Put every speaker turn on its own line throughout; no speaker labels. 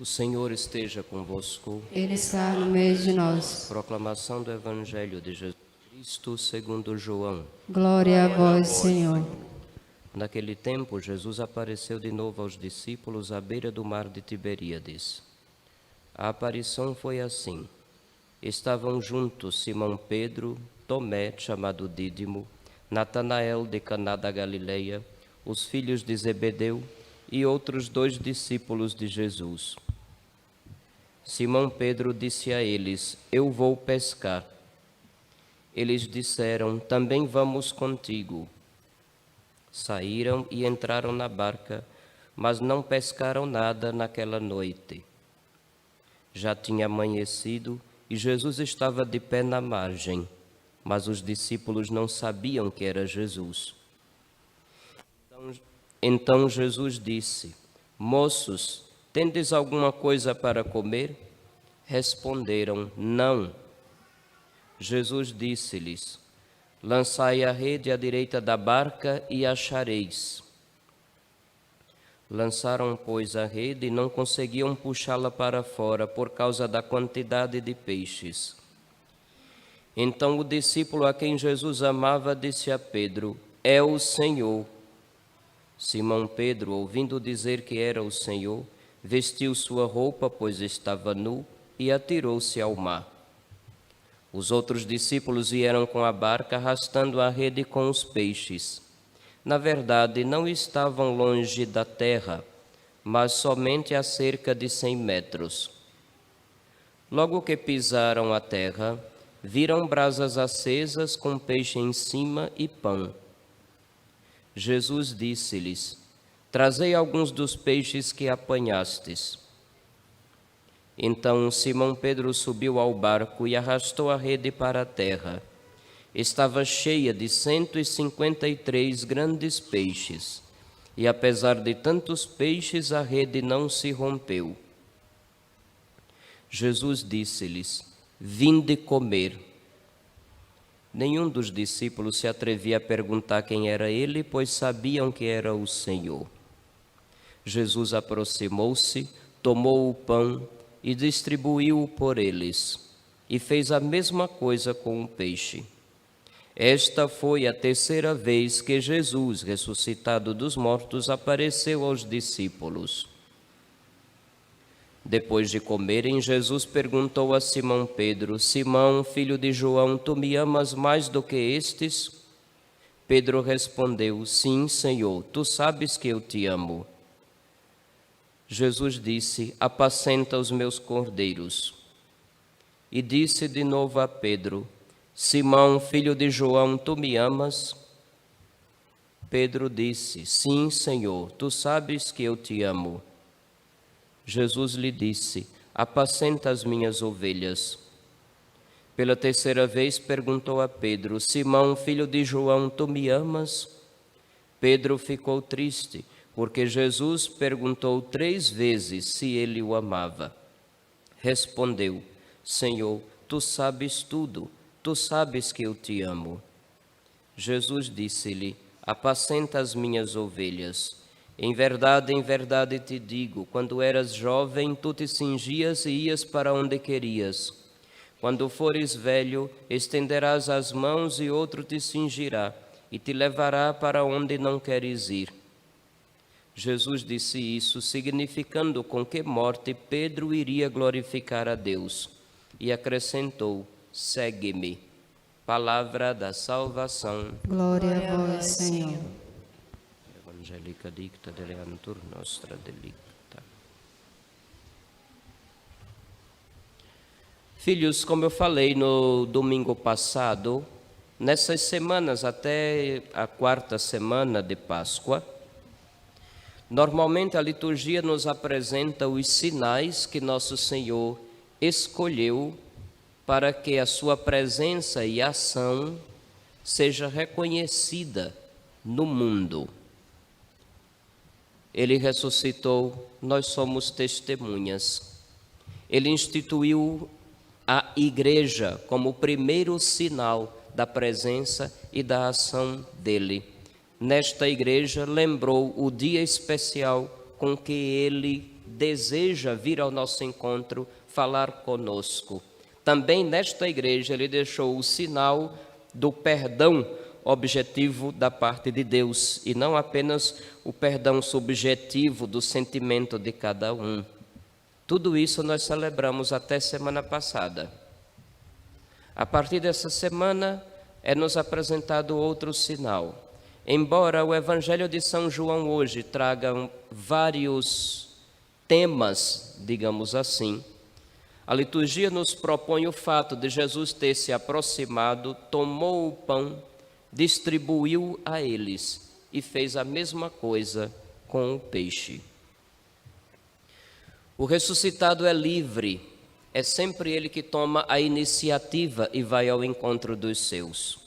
O Senhor esteja convosco.
Ele está no meio de nós.
Proclamação do Evangelho de Jesus Cristo segundo João.
Glória a vós, Senhor.
Naquele tempo, Jesus apareceu de novo aos discípulos à beira do mar de Tiberíades. A aparição foi assim. Estavam juntos Simão Pedro, Tomé, chamado Dídimo, Natanael de Caná da Galileia, os filhos de Zebedeu e outros 2 discípulos de Jesus. Simão Pedro disse a eles: Eu vou pescar. Eles disseram: Também vamos contigo. Saíram e entraram na barca, mas não pescaram nada naquela noite. Já tinha amanhecido e Jesus estava de pé na margem, mas os discípulos não sabiam que era Jesus. Então Jesus disse: Moços, tendes alguma coisa para comer? Responderam: Não. Jesus disse-lhes: Lançai a rede à direita da barca e achareis. Lançaram, pois, a rede e não conseguiam puxá-la para fora por causa da quantidade de peixes. Então o discípulo a quem Jesus amava disse a Pedro: É o Senhor. Simão Pedro, ouvindo dizer que era o Senhor, vestiu sua roupa, pois estava nu, e atirou-se ao mar. Os outros discípulos vieram com a barca, arrastando a rede com os peixes. Na verdade, não estavam longe da terra, mas somente a cerca de 100 metros. Logo que pisaram a terra, viram brasas acesas com peixe em cima e pão. Jesus disse-lhes: Trazei alguns dos peixes que apanhastes. Então Simão Pedro subiu ao barco e arrastou a rede para a terra. Estava cheia de 153 grandes peixes, e apesar de tantos peixes, a rede não se rompeu. Jesus disse-lhes: Vinde comer. Nenhum dos discípulos se atrevia a perguntar quem era ele, pois sabiam que era o Senhor. Jesus aproximou-se, tomou o pão e distribuiu-o por eles, e fez a mesma coisa com o peixe. Esta foi a 3ª vez que Jesus, ressuscitado dos mortos, apareceu aos discípulos. Depois de comerem, Jesus perguntou a Simão Pedro: Simão, filho de João, tu me amas mais do que estes? Pedro respondeu: Sim, Senhor, tu sabes que eu te amo. Jesus disse: Apacenta os meus cordeiros. E disse de novo a Pedro: Simão, filho de João, tu me amas? Pedro disse: Sim, Senhor, tu sabes que eu te amo. Jesus lhe disse: Apacenta as minhas ovelhas. Pela 3ª vez perguntou a Pedro: Simão, filho de João, tu me amas? Pedro ficou triste, porque Jesus perguntou 3 vezes se ele o amava. Respondeu: Senhor, tu sabes tudo, tu sabes que eu te amo. Jesus disse-lhe: Apacenta as minhas ovelhas. Em verdade te digo, quando eras jovem, tu te cingias e ias para onde querias. Quando fores velho, estenderás as mãos e outro te cingirá e te levará para onde não queres ir. Jesus disse isso, significando com que morte Pedro iria glorificar a Deus. E acrescentou: Segue-me. Palavra da salvação.
Glória a vós, Senhor.
Evangelica dicta deleantur nostra delicta. Filhos, como eu falei no domingo passado, nessas semanas até a 4ª semana de Páscoa, normalmente a liturgia nos apresenta os sinais que nosso Senhor escolheu para que a sua presença e ação seja reconhecida no mundo. Ele ressuscitou, nós somos testemunhas. Ele instituiu a igreja como o primeiro sinal da presença e da ação dele. Nesta igreja lembrou o dia especial com que ele deseja vir ao nosso encontro, falar conosco. Também nesta igreja ele deixou o sinal do perdão objetivo da parte de Deus e não apenas o perdão subjetivo do sentimento de cada um. Tudo isso nós celebramos até semana passada. A partir dessa semana é nos apresentado outro sinal. Embora o Evangelho de São João hoje traga vários temas, digamos assim, a liturgia nos propõe o fato de Jesus ter se aproximado, tomou o pão, distribuiu a eles e fez a mesma coisa com o peixe. O ressuscitado é livre, é sempre ele que toma a iniciativa e vai ao encontro dos seus.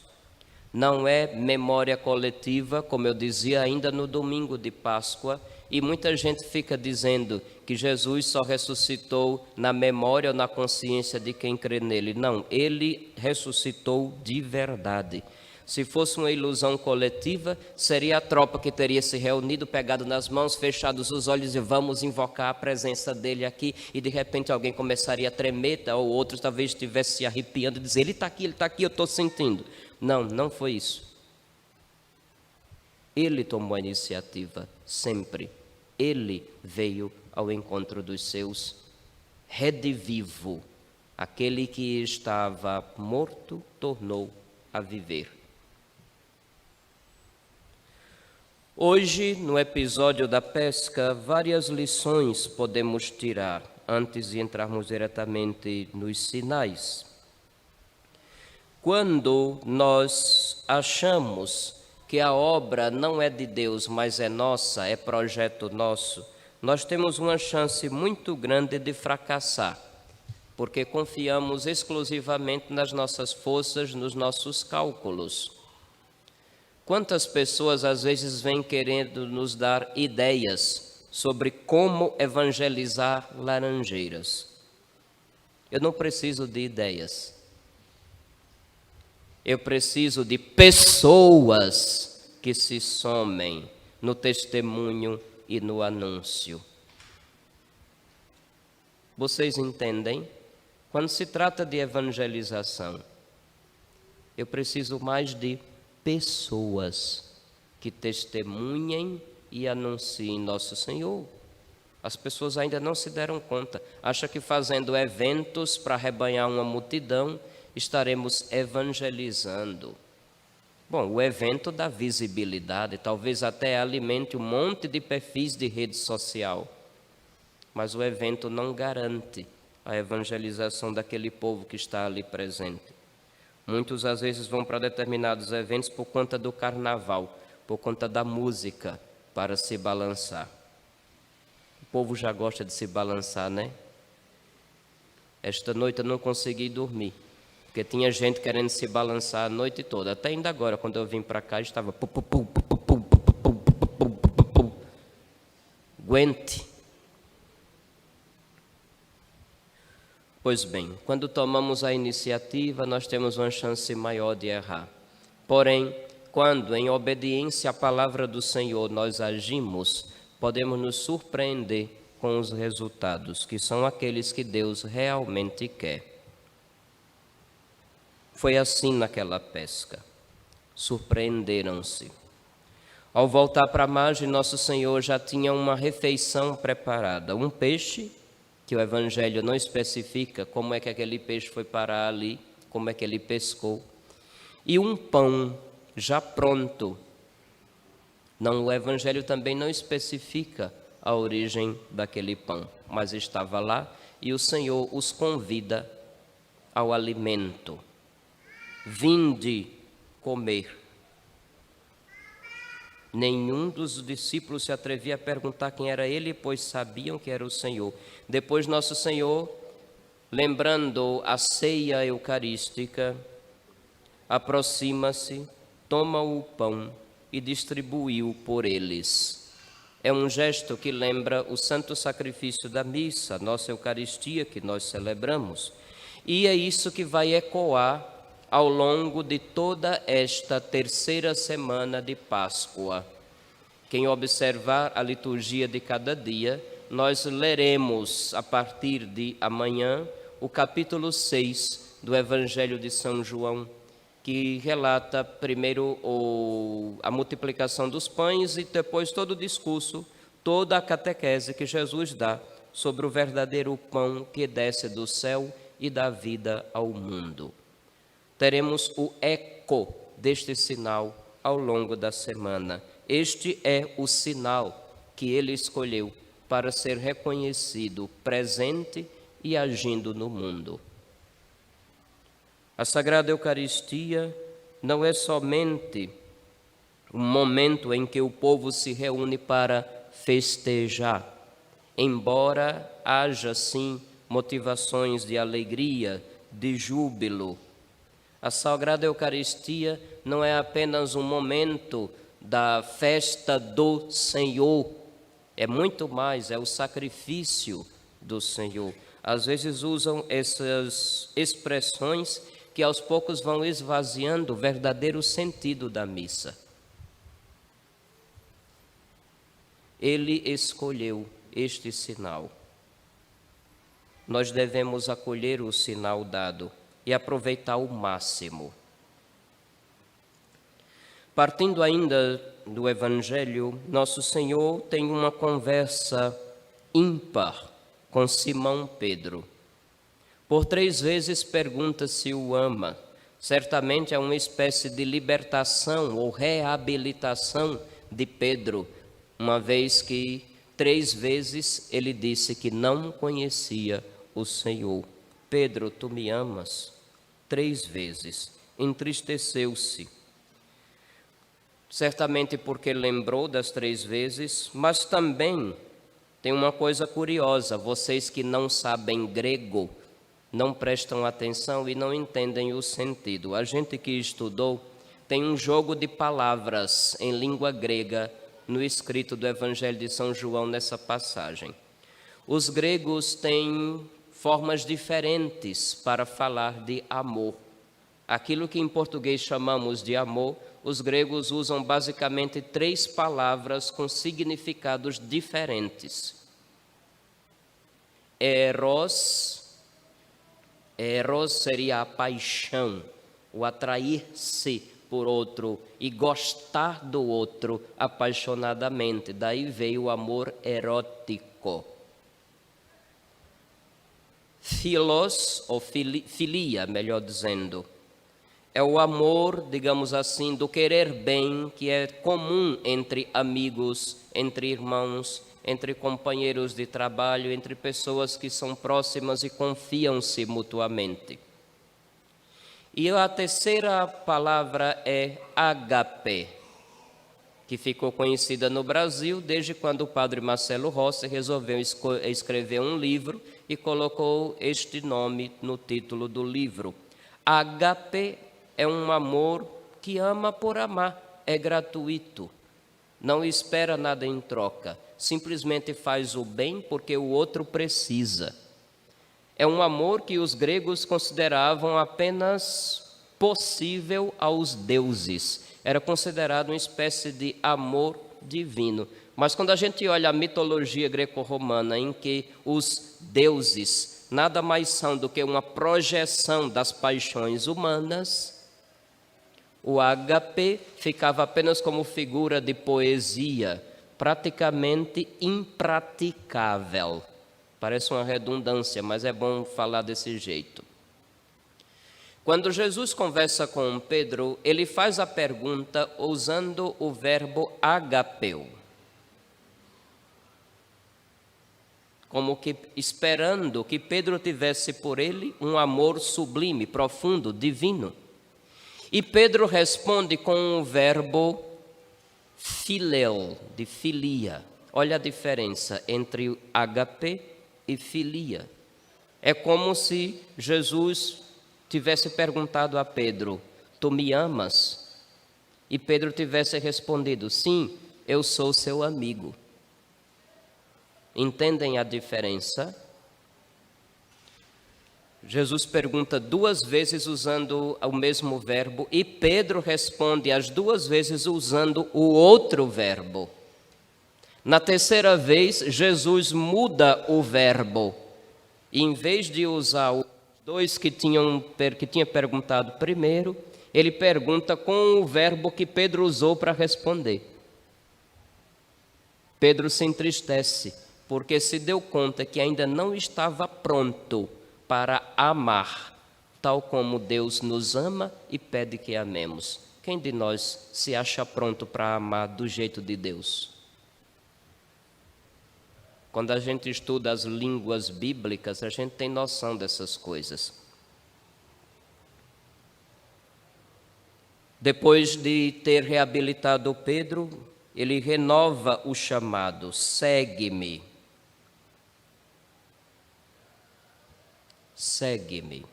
Não é memória coletiva, como eu dizia ainda no domingo de Páscoa, e muita gente fica dizendo que Jesus só ressuscitou na memória ou na consciência de quem crê nele. Não, ele ressuscitou de verdade. Se fosse uma ilusão coletiva, seria a tropa que teria se reunido, pegado nas mãos, fechados os olhos e vamos invocar a presença dele aqui, e de repente alguém começaria a tremer, ou outros talvez estivesse se arrepiando e dizer, ele está aqui, eu estou sentindo. Não, não foi isso. Ele tomou a iniciativa, sempre. Ele veio ao encontro dos seus, redivivo. Aquele que estava morto tornou a viver. Hoje, no episódio da pesca, várias lições podemos tirar, antes de entrarmos diretamente nos sinais. Quando nós achamos que a obra não é de Deus, mas é nossa, é projeto nosso, nós temos uma chance muito grande de fracassar, porque confiamos exclusivamente nas nossas forças, nos nossos cálculos. Quantas pessoas às vezes vêm querendo nos dar ideias sobre como evangelizar Laranjeiras? Eu não preciso de ideias. Eu preciso de pessoas que se somem no testemunho e no anúncio. Vocês entendem? Quando se trata de evangelização, eu preciso mais de pessoas que testemunhem e anunciem nosso Senhor. As pessoas ainda não se deram conta. Acham que fazendo eventos para arrebanhar uma multidão, estaremos evangelizando. Bom, o evento dá visibilidade, talvez até alimente um monte de perfis de rede social. Mas o evento não garante a evangelização daquele povo que está ali presente. Muitos às vezes vão para determinados eventos por conta do carnaval, por conta da música, para se balançar. O povo já gosta de se balançar, né? Esta noite eu não consegui dormir, porque tinha gente querendo se balançar a noite toda. Até ainda agora, quando eu vim para cá, estava... Aguente. Pois bem, quando tomamos a iniciativa, nós temos uma chance maior de errar. Porém, quando, em obediência à palavra do Senhor, nós agimos, podemos nos surpreender com os resultados, que são aqueles que Deus realmente quer. Foi assim naquela pesca. Surpreenderam-se. Ao voltar para a margem, nosso Senhor já tinha uma refeição preparada, um peixe, que o Evangelho não especifica como é que aquele peixe foi parar ali, como é que ele pescou, e um pão já pronto. Não, o Evangelho também não especifica a origem daquele pão, mas estava lá e o Senhor os convida ao alimento. Vinde comer. Nenhum dos discípulos se atrevia a perguntar quem era ele, pois sabiam que era o Senhor. Depois nosso Senhor, lembrando a ceia eucarística, aproxima-se, toma o pão e distribui-o por eles. É um gesto que lembra o santo sacrifício da missa, nossa Eucaristia que nós celebramos. E é isso que vai ecoar ao longo de toda esta terceira semana de Páscoa. Quem observar a liturgia de cada dia nós leremos a partir de amanhã o capítulo 6 do Evangelho de São João, que relata primeiro a multiplicação dos pães e depois todo o discurso, toda a catequese que Jesus dá sobre o verdadeiro pão que desce do céu e dá vida ao mundo. Teremos o eco deste sinal ao longo da semana. Este é o sinal que ele escolheu para ser reconhecido, presente e agindo no mundo. A Sagrada Eucaristia não é somente um momento em que o povo se reúne para festejar, embora haja sim motivações de alegria, de júbilo. A Sagrada Eucaristia não é apenas um momento da festa do Senhor, é muito mais, é o sacrifício do Senhor. Às vezes usam essas expressões que aos poucos vão esvaziando o verdadeiro sentido da missa. Ele escolheu este sinal. Nós devemos acolher o sinal dado e aproveitar o máximo. Partindo ainda do Evangelho, Nosso Senhor tem uma conversa ímpar com Simão Pedro. Por 3 vezes pergunta se o ama. Certamente é uma espécie de libertação ou reabilitação de Pedro, uma vez que 3 vezes ele disse que não conhecia o Senhor. Pedro, tu me amas? 3 vezes. Entristeceu-se. Certamente porque lembrou das 3 vezes, mas também tem uma coisa curiosa: vocês que não sabem grego, não prestam atenção e não entendem o sentido. A gente que estudou tem um jogo de palavras em língua grega no escrito do Evangelho de São João nessa passagem. Os gregos têm formas diferentes para falar de amor. Aquilo que em português chamamos de amor, os gregos usam basicamente 3 palavras com significados diferentes. Eros seria a paixão, o atrair-se por outro e gostar do outro apaixonadamente. Daí veio o amor erótico. Philos, ou filia, melhor dizendo, é o amor, digamos assim, do querer bem, que é comum entre amigos, entre irmãos, entre companheiros de trabalho, entre pessoas que são próximas e confiam-se mutuamente. E a terceira palavra é ágape, que ficou conhecida no Brasil desde quando o padre Marcelo Rossi resolveu escrever um livro e colocou este nome no título do livro. Ágape é um amor que ama por amar, é gratuito, não espera nada em troca, simplesmente faz o bem porque o outro precisa. É um amor que os gregos consideravam apenas possível aos deuses. Era considerado uma espécie de amor divino. Mas quando a gente olha a mitologia greco-romana, em que os deuses nada mais são do que uma projeção das paixões humanas, o ágape ficava apenas como figura de poesia, praticamente impraticável. Parece uma redundância, mas é bom falar desse jeito. Quando Jesus conversa com Pedro, ele faz a pergunta usando o verbo agapeu, como que esperando que Pedro tivesse por ele um amor sublime, profundo, divino. E Pedro responde com o verbo filéu, de filia. Olha a diferença entre ágape e filia. É como se Jesus tivesse perguntado a Pedro: tu me amas? E Pedro tivesse respondido: sim, eu sou seu amigo. Entendem a diferença? Jesus pergunta 2 vezes usando o mesmo verbo e Pedro responde as 2 vezes usando o outro verbo. Na terceira vez, Jesus muda o verbo. E em vez de usar os dois que tinha perguntado primeiro, ele pergunta com o verbo que Pedro usou para responder. Pedro se entristece, porque se deu conta que ainda não estava pronto para amar, tal como Deus nos ama e pede que amemos. Quem de nós se acha pronto para amar do jeito de Deus? Quando a gente estuda as línguas bíblicas, a gente tem noção dessas coisas. Depois de ter reabilitado Pedro, ele renova o chamado: segue-me. Segue-me.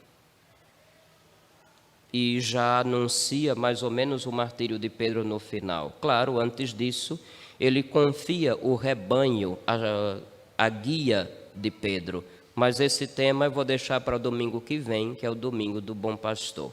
E já anuncia mais ou menos o martírio de Pedro no final. Claro, antes disso, ele confia o rebanho, a guia de Pedro. Mas esse tema eu vou deixar para o domingo que vem, que é o domingo do Bom Pastor.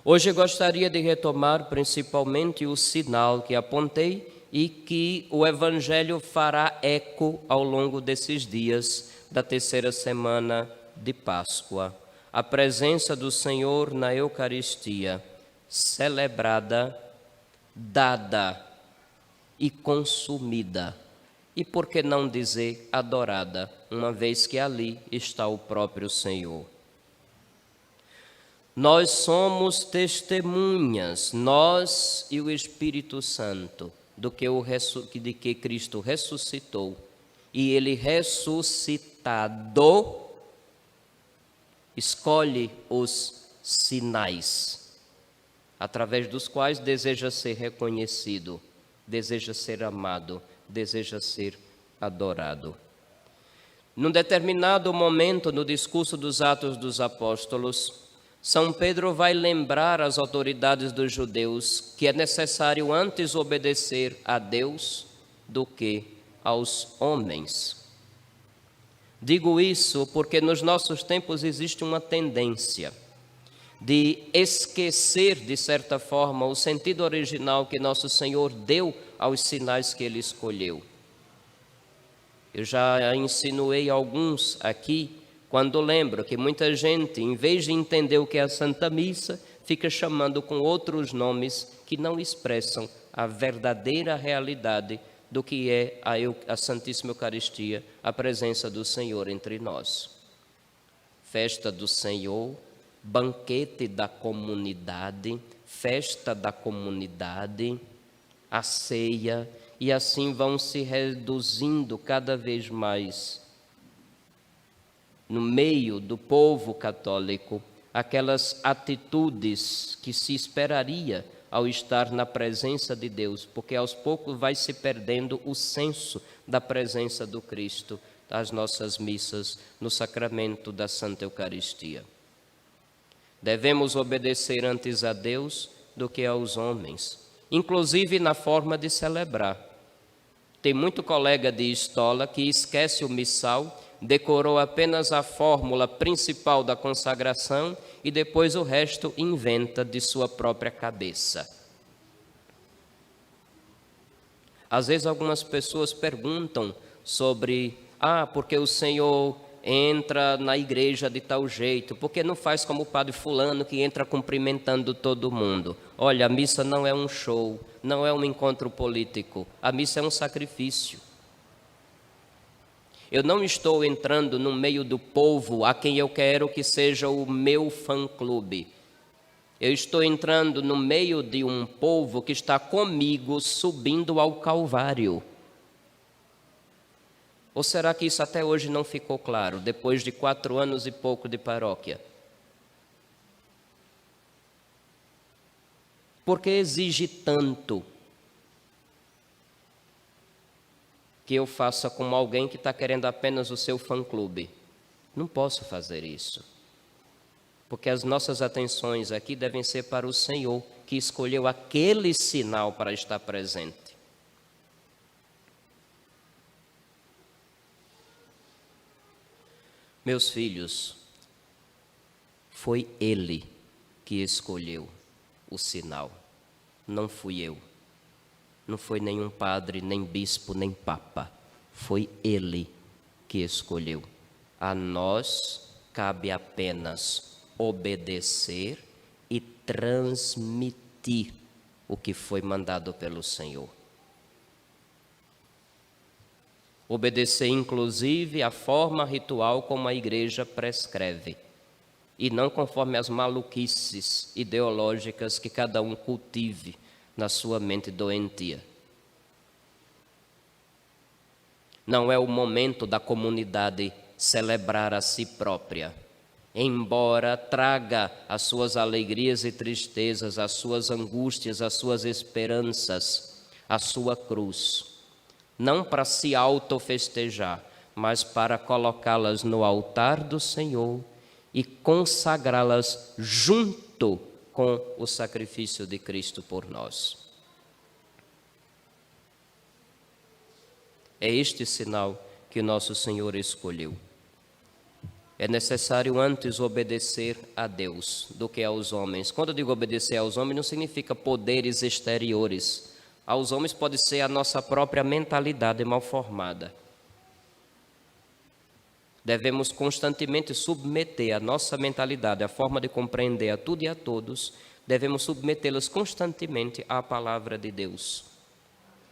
Hoje eu gostaria de retomar principalmente o sinal que apontei e que o Evangelho fará eco ao longo desses dias da terceira semana de Páscoa. A presença do Senhor na Eucaristia, celebrada, dada e consumida. E por que não dizer adorada, uma vez que ali está o próprio Senhor? Nós somos testemunhas, nós e o Espírito Santo, de que Cristo ressuscitou. E Ele ressuscitado escolhe os sinais, através dos quais deseja ser reconhecido, deseja ser amado, deseja ser adorado. Num determinado momento, no discurso dos Atos dos Apóstolos, São Pedro vai lembrar às autoridades dos judeus que é necessário antes obedecer a Deus do que aos homens. Digo isso porque nos nossos tempos existe uma tendência de esquecer, de certa forma, o sentido original que nosso Senhor deu aos sinais que Ele escolheu. Eu já insinuei alguns aqui, quando lembro que muita gente, em vez de entender o que é a Santa Missa, fica chamando com outros nomes que não expressam a verdadeira realidade do que é a Santíssima Eucaristia, a presença do Senhor entre nós. Festa do Senhor, banquete da comunidade, festa da comunidade, a ceia, e assim vão se reduzindo cada vez mais no meio do povo católico aquelas atitudes que se esperaria ao estar na presença de Deus, porque aos poucos vai se perdendo o senso da presença do Cristo das nossas missas no sacramento da Santa Eucaristia. Devemos obedecer antes a Deus do que aos homens, inclusive na forma de celebrar. Tem muito colega de estola que esquece o missal, decorou apenas a fórmula principal da consagração e depois o resto inventa de sua própria cabeça. Às vezes algumas pessoas perguntam sobre, porque o Senhor entra na igreja de tal jeito, por que não faz como o padre fulano que entra cumprimentando todo mundo? Olha, a missa não é um show, não é um encontro político, a missa é um sacrifício. Eu não estou entrando no meio do povo a quem eu quero que seja o meu fã-clube. Eu estou entrando no meio de um povo que está comigo subindo ao Calvário. Ou será que isso até hoje não ficou claro, depois de 4 anos e pouco de paróquia? Por que exige tanto que eu faça como alguém que está querendo apenas o seu fã-clube? Não posso fazer isso. Porque as nossas atenções aqui devem ser para o Senhor, que escolheu aquele sinal para estar presente. Meus filhos, foi Ele que escolheu o sinal, não fui eu. Não foi nenhum padre, nem bispo, nem papa. Foi Ele que escolheu. A nós cabe apenas obedecer e transmitir o que foi mandado pelo Senhor. Obedecer, inclusive, a forma ritual como a igreja prescreve, e não conforme as maluquices ideológicas que cada um cultive na sua mente doentia. Não é o momento da comunidade celebrar a si própria, embora traga as suas alegrias e tristezas, as suas angústias, as suas esperanças, a sua cruz. Não para se autofestejar, mas para colocá-las no altar do Senhor e consagrá-las junto com o sacrifício de Cristo por nós. É este sinal que nosso Senhor escolheu. É necessário antes obedecer a Deus do que aos homens. Quando eu digo obedecer aos homens, não significa poderes exteriores. Aos homens pode ser a nossa própria mentalidade mal formada. Devemos constantemente submeter a nossa mentalidade, a forma de compreender a tudo e a todos, devemos submetê-las constantemente à palavra de Deus.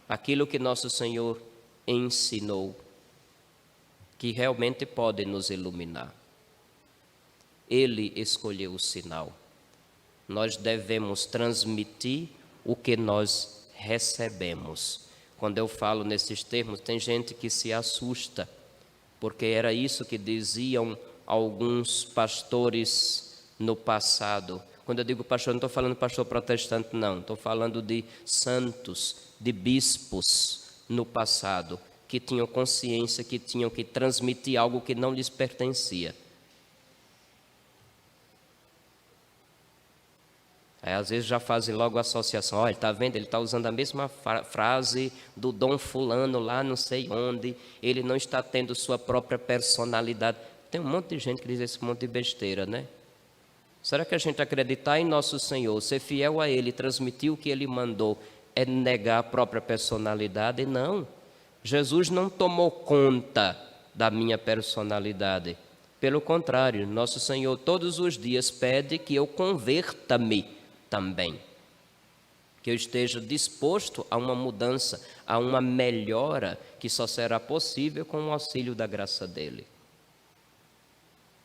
Aquilo que nosso Senhor ensinou, que realmente pode nos iluminar. Ele escolheu o sinal. Nós devemos transmitir o que nós recebemos. Quando eu falo nesses termos, tem gente que se assusta, porque era isso que diziam alguns pastores no passado. Quando eu digo pastor, não estou falando pastor protestante, não. Estou falando de santos, de bispos no passado, que tinham consciência que tinham que transmitir algo que não lhes pertencia. Aí, às vezes já fazem logo a associação. Olha, está vendo? Ele está usando a mesma frase do Dom Fulano lá não sei onde. Ele não está tendo sua própria personalidade. Tem um monte de gente que diz esse monte de besteira, né? Será que a gente acreditar em nosso Senhor, ser fiel a Ele, transmitir o que Ele mandou, é negar a própria personalidade? Não. Jesus não tomou conta da minha personalidade. Pelo contrário, nosso Senhor todos os dias pede que eu converta-me também, que eu esteja disposto a uma mudança, a uma melhora que só será possível com o auxílio da graça dele.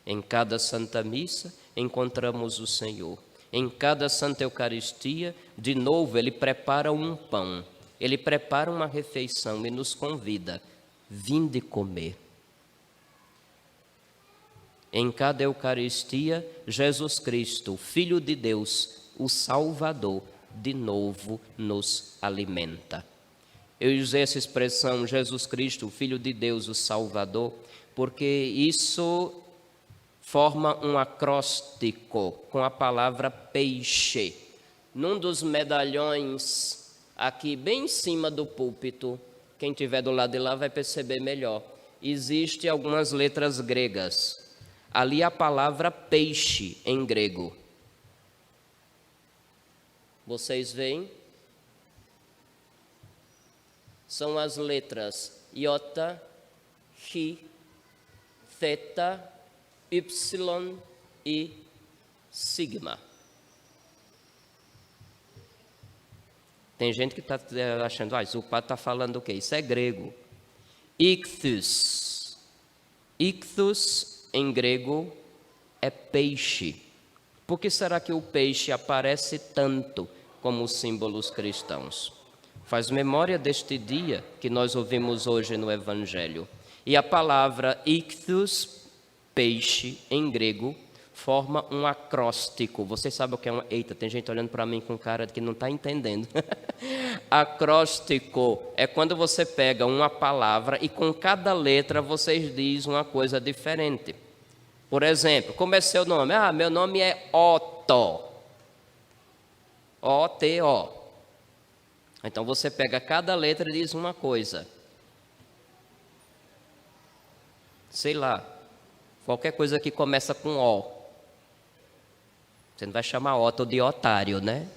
Em cada Santa Missa encontramos o Senhor. Em cada Santa Eucaristia, de novo, Ele prepara um pão, Ele prepara uma refeição e nos convida: vinde comer. Em cada Eucaristia, Jesus Cristo, Filho de Deus, o Salvador, de novo nos alimenta. Eu usei essa expressão, Jesus Cristo, Filho de Deus, o Salvador, porque isso forma um acróstico com a palavra peixe. Num dos medalhões, aqui bem em cima do púlpito, quem estiver do lado de lá vai perceber melhor, existem algumas letras gregas. Ali a palavra peixe em grego. Vocês veem? São as letras iota, chi, theta, y e sigma. Tem gente que está achando, o padre está falando o quê? Isso é grego. Ichthus. Ichthus, em grego, é peixe. Por que será que o peixe aparece tanto como os símbolos cristãos? Faz memória deste dia que nós ouvimos hoje no Evangelho. E a palavra ichthus, peixe, em grego, forma um acróstico. Você sabe o que é um... Eita, tem gente olhando para mim com cara de que não está entendendo. Acróstico é quando você pega uma palavra e com cada letra vocês dizem uma coisa diferente. Por exemplo, como é seu nome? Meu nome é Otto. O-T-O. Então você pega cada letra e diz uma coisa. Sei lá, qualquer coisa que começa com O. Você não vai chamar Otto de otário, né?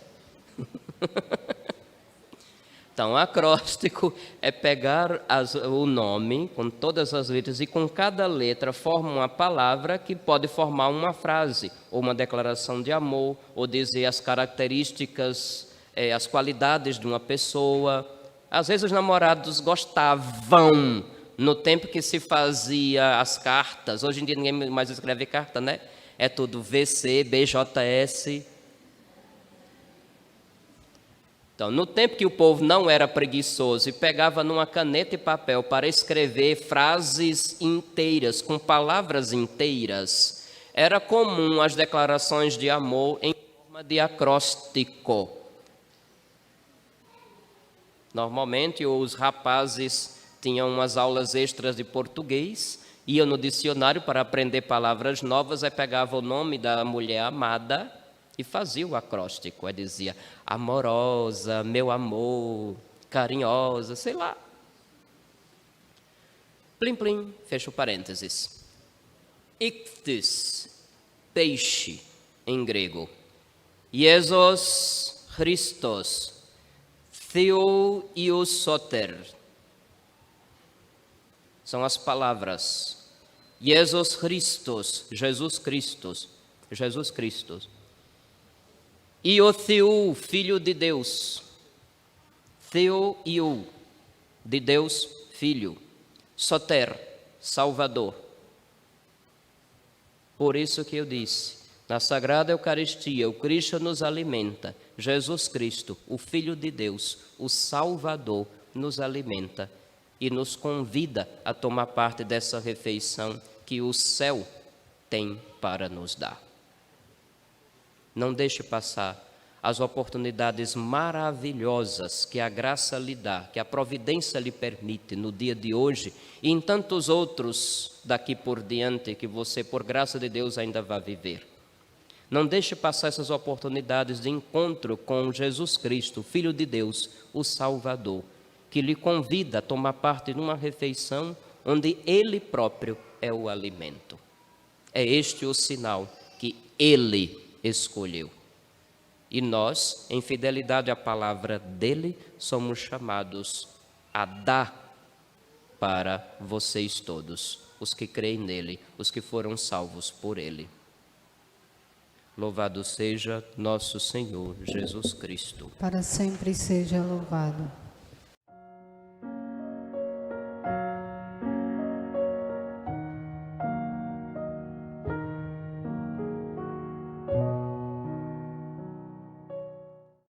Então, acróstico é pegar o nome com todas as letras e com cada letra forma uma palavra que pode formar uma frase, ou uma declaração de amor, ou dizer as características, as qualidades de uma pessoa. Às vezes os namorados gostavam, no tempo que se fazia as cartas, hoje em dia ninguém mais escreve carta, né? É tudo VC, BJS. Então, no tempo que o povo não era preguiçoso e pegava numa caneta e papel para escrever frases inteiras, com palavras inteiras, era comum as declarações de amor em forma de acróstico. Normalmente, os rapazes tinham umas aulas extras de português, iam no dicionário para aprender palavras novas, aí pegava o nome da mulher amada e fazia o acróstico. Aí dizia amorosa, meu amor, carinhosa, sei lá. Plim, plim, fecha o parênteses. Ichthys, peixe, em grego. Jesus Christos, Theou Soter. São as palavras. Jesus Christos, Jesus Christos, Jesus Christos. E o Theou, Filho de Deus. Theou, de Deus, Filho. Soter, Salvador. Por isso que eu disse, na Sagrada Eucaristia, o Cristo nos alimenta. Jesus Cristo, o Filho de Deus, o Salvador, nos alimenta e nos convida a tomar parte dessa refeição que o céu tem para nos dar. Não deixe passar as oportunidades maravilhosas que a graça lhe dá, que a providência lhe permite no dia de hoje e em tantos outros daqui por diante que você, por graça de Deus, ainda vai viver. Não deixe passar essas oportunidades de encontro com Jesus Cristo, Filho de Deus, o Salvador, que lhe convida a tomar parte numa refeição onde Ele próprio é o alimento. É este o sinal que Ele escolheu. E nós, em fidelidade à palavra dele, somos chamados a dar para vocês todos, os que creem nele, os que foram salvos por ele. Louvado seja nosso Senhor Jesus Cristo.
Para sempre seja louvado.